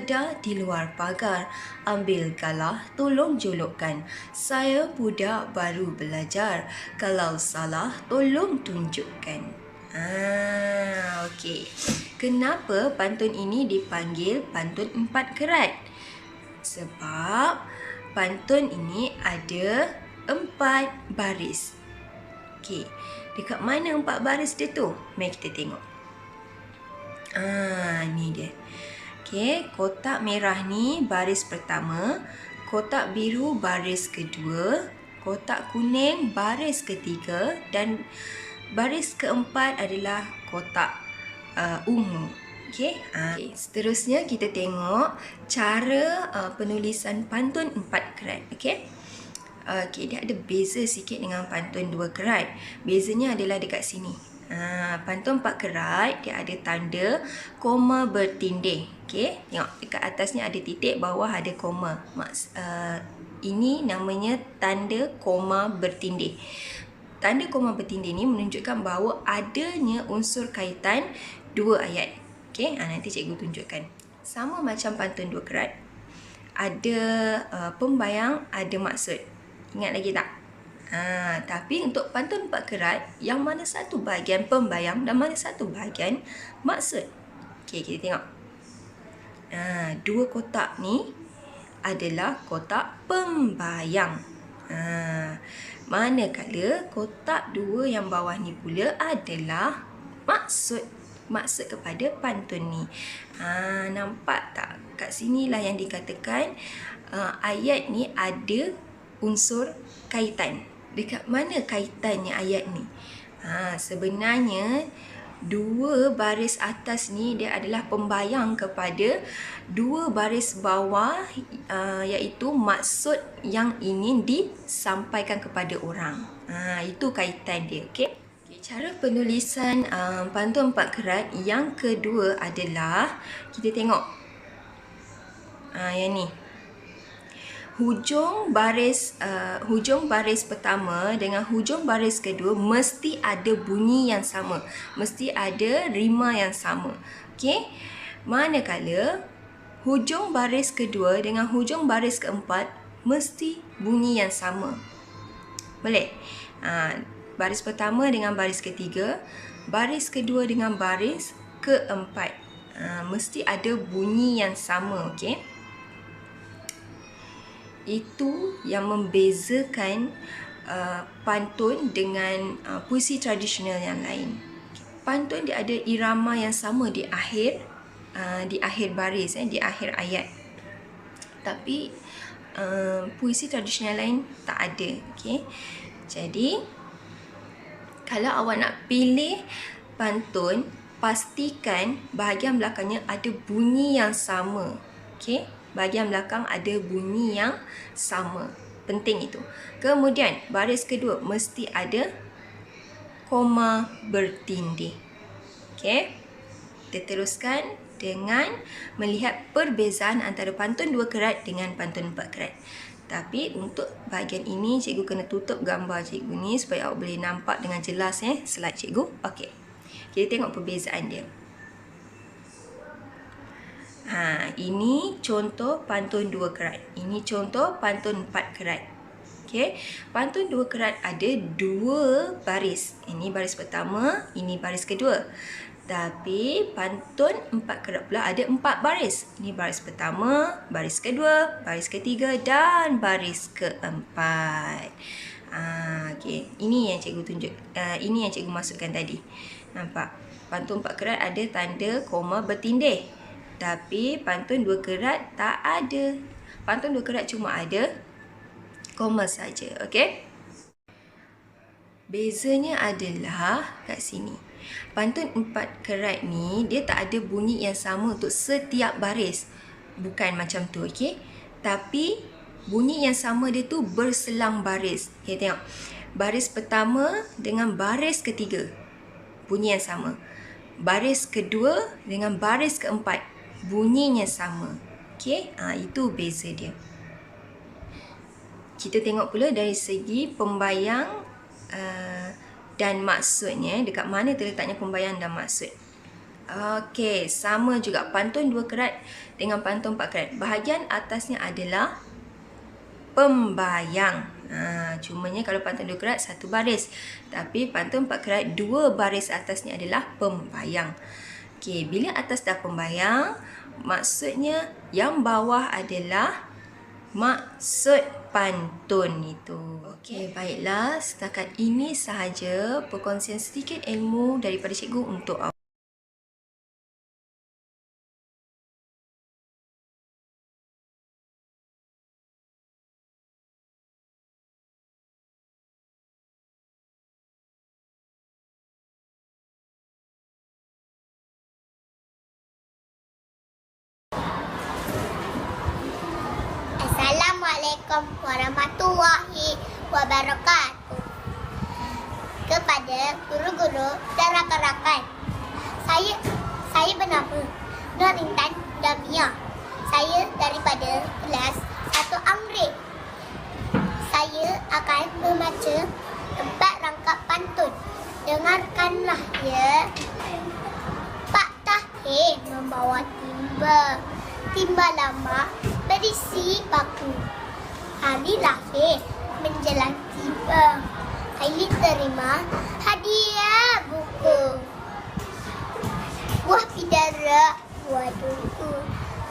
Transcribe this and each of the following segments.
berada di luar pagar. Ambil galah, tolong jolokkan. Saya budak baru belajar. Kalau salah, tolong tunjukkan. Okey. Kenapa pantun ini dipanggil pantun 4 kerat? Sebab pantun ini ada 4 baris. Okey. Dekat mana 4 baris dia tu? Mari kita tengok. Ni dia. Okey, kotak merah ni baris pertama, kotak biru baris kedua, kotak kuning baris ketiga dan baris keempat adalah kotak ungu. Okey. Seterusnya kita tengok cara penulisan pantun 4 kerat. Okey. Dia ada beza sikit dengan pantun 2 kerat. Bezanya adalah dekat sini. Pantun 4 kerat dia ada tanda koma bertindih. Okey, tengok dekat atasnya ada titik, bawah ada koma. Ini namanya tanda koma bertindih. Tanda koma bertindih ni menunjukkan bahawa adanya unsur kaitan 2 ayat. Okey, nanti cikgu tunjukkan. Sama macam pantun 2 kerat, ada pembayang, ada maksud. Ingat lagi tak? Tapi untuk pantun 4 kerat, yang mana satu bahagian pembayang dan mana satu bahagian maksud. Okey, kita tengok. 2 kotak ni adalah kotak pembayang. Manakala kotak 2 yang bawah ni pula adalah maksud. Maksud kepada pantun ni. Nampak tak? Kat sinilah yang dikatakan ayat ni ada unsur kaitan. Dekat mana kaitannya ayat ni? Sebenarnya 2 baris atas ni dia adalah pembayang kepada 2 baris bawah, iaitu maksud yang ingin disampaikan kepada orang. Itu kaitan dia. Okey. Cara penulisan pantun 4 kerat yang kedua adalah kita tengok. Yang ni. Hujung baris pertama dengan hujung baris kedua mesti ada bunyi yang sama. Mesti ada rima yang sama. Okey? Manakala hujung baris kedua dengan hujung baris keempat mesti bunyi yang sama. Boleh? Baris pertama dengan baris ketiga, baris kedua dengan baris keempat. Mesti ada bunyi yang sama. Okey? Itu yang membezakan pantun dengan puisi tradisional yang lain. Pantun dia ada irama yang sama di akhir baris, di akhir ayat. Tapi puisi tradisional lain tak ada. Okey. Jadi kalau awak nak pilih pantun, pastikan bahagian belakangnya ada bunyi yang sama. Okey. Bahagian belakang ada bunyi yang sama. Penting itu. Kemudian, baris kedua mesti ada koma bertindih. Okey. Kita teruskan dengan melihat perbezaan antara pantun 2 kerat dengan pantun 4 kerat. Tapi untuk bahagian ini, cikgu kena tutup gambar cikgu ni supaya awak boleh nampak dengan jelas slide cikgu. Okey. Kita tengok perbezaan dia. Ini contoh pantun 2 kerat. Ini contoh pantun 4 kerat. Okey. Pantun 2 kerat ada 2 baris. Ini baris pertama, ini baris kedua. Tapi pantun 4 kerat pula ada 4 baris. Ini baris pertama, baris kedua, baris ketiga dan baris keempat. Okey. Ini yang cikgu tunjuk. Ini yang cikgu masukkan tadi. Nampak? Pantun 4 kerat ada tanda koma bertindih. Tapi pantun 2 kerat tak ada. Pantun 2 kerat cuma ada koma saja. Okey? Bezanya adalah kat sini. Pantun 4 kerat ni dia tak ada bunyi yang sama untuk setiap baris. Bukan macam tu, okey? Tapi bunyi yang sama dia tu berselang baris. Okey, tengok. Baris pertama dengan baris ketiga. Bunyi yang sama. Baris kedua dengan baris keempat. Bunyinya sama. Okey, itu beza dia. Kita tengok pula dari segi pembayang dan maksudnya, dekat mana terletaknya pembayang dan maksud. Okey, sama juga pantun 2 kerat dengan pantun 4 kerat. Bahagian atasnya adalah pembayang. Cumanya kalau pantun 2 kerat 1 baris. Tapi pantun 4 kerat 2 baris atasnya adalah pembayang. Okey, bila atas dah pembayang, maksudnya yang bawah adalah maksud pantun itu. Okey, baiklah. Setakat ini sahaja perkongsian sedikit ilmu daripada cikgu untuk awak. Assalamualaikum warahmatullahi wabarakatuh. Kepada guru-guru dan rakan-rakan, saya bernama Nur Intan Damia. Saya daripada kelas 1 Amrik. Saya akan membaca 4 rangkap pantun. Dengarkanlah ya. Pak Tahir membawa timba. Timba lama berisi paku. Hari lahir menjelang tiba. Aileen terima hadiah buku. Buah pidara, buah duku.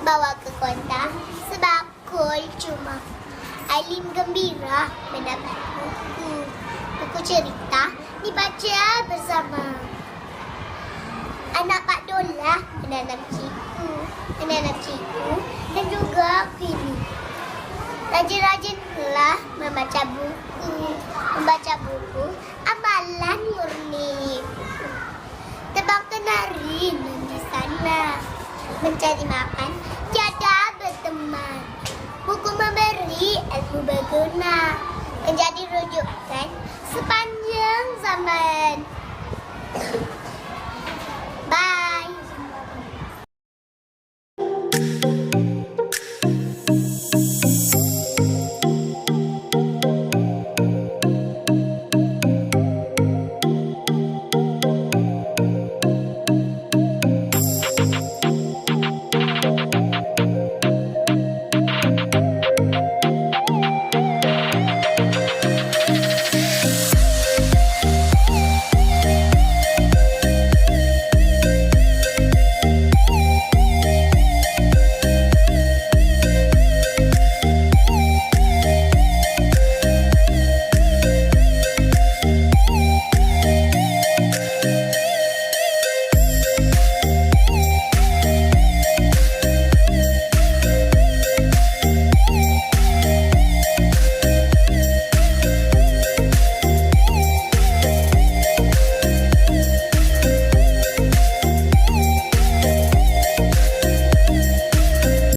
Bawa ke kota sebakul cuma. Aileen gembira mendapat buku. Buku cerita dibaca bersama. Anak Pak Dola menanam ciku dan juga kini. Rajin-rajinlah membaca buku amalan murni. Tebang kenari di sana, mencari makan tiada berteman. Buku memberi ilmu berguna, menjadi rujukan sepanjang zaman. Bye.